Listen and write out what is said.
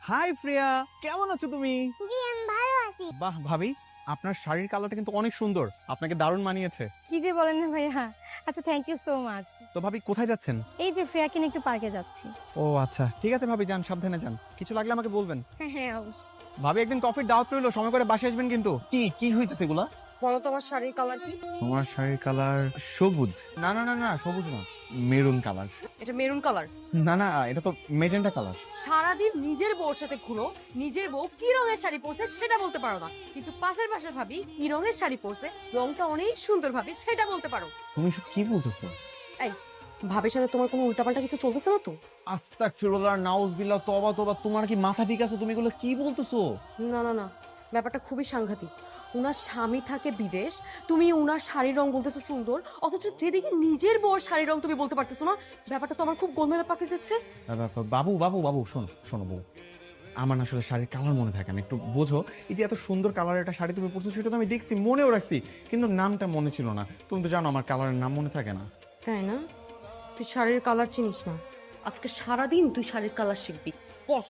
High প্রিয়া, কেমন আছো তুমি? জি আমি ভালো আছি। বাহ ভাবি, আপনার শাড়ির কালারটা কিন্তু অনেক সুন্দর, আপনাকে দারুণ মানিয়েছে। কি যে বলেন না ভাইয়া। আচ্ছা থ্যাংক ইউ সো মাচ। তো ভাবি কোথায় যাচ্ছেন? এই যে ফ্রেয়াকে নিয়ে একটু পার্কে যাচ্ছি। ও আচ্ছা, ঠিক আছে ভাবি, যান, সাবধানে যান, কিছু লাগলে আমাকে বলবেন। হ্যাঁ হ্যাঁ অবশ্যই। ভাবি একদিন কফির দাওয়াত রইলো, সময় করে বাসে আসবেন কিন্তু। কি কি হইতেছে এগুলা? বলো তোমার শাড়ির কালার কি? তোমার শাড়ির কালার সবুজ। না না না না, সবুজ না, মেরুন কালার। এটা মেরুন কালার। না না, এটা তো মেজেন্টা কালার। সারাদিন নিজের বউর সাথে ঘুরো, নিজের বউ কি রঙের শাড়ি পরছে সেটা বলতে পারো না, কিন্তু পাশের ভাবি কি রঙের শাড়ি পরছে, রংটা অনেক সুন্দর ভাবি সেটা বলতে পারো। তুমি সব কি বলতেছো? এই, ভাবির সাথে তোমার কোনো উল্টাপাল্টা কিছু চলতেছে না তো? আস্তাগফিরুল্লাহ, নাউজুবিল্লাহ, তওবা তওবা, তোমার কি মাথা ঠিক আছে? তুমি এগুলো কি বলতেছো? না না না, ব্যাপারটা খুবই সাংঘাতিক। উনার স্বামী থাকে বিদেশ, তুমি উনার শাড়ির রং বলতেছো সুন্দর, অথচ যেদিকে নিজের বউর শাড়ির রং তুমি বলতে পারতেছো না। ব্যাপারটা তো আমার খুব গোলমেলে পাকে যাচ্ছে। বাবু বাবু বাবু, শোনো শোনো বউ, আমার না আসলে শাড়ির কালার মনে থাকে না, একটু বোঝো। এই যে এত সুন্দর কালারের একটা শাড়ি তুমি পরছো, সেটা তো আমি দেখছি, মনেও রাখছি, কিন্তু নামটা মনে ছিল না। তুমি তো জানো আমার কালারের নাম মনে থাকে না। তাই না? তুই শাড়ির কালার চিনিস না? আজকে সারাদিন তুই শাড়ির কালার শিখবি। বস।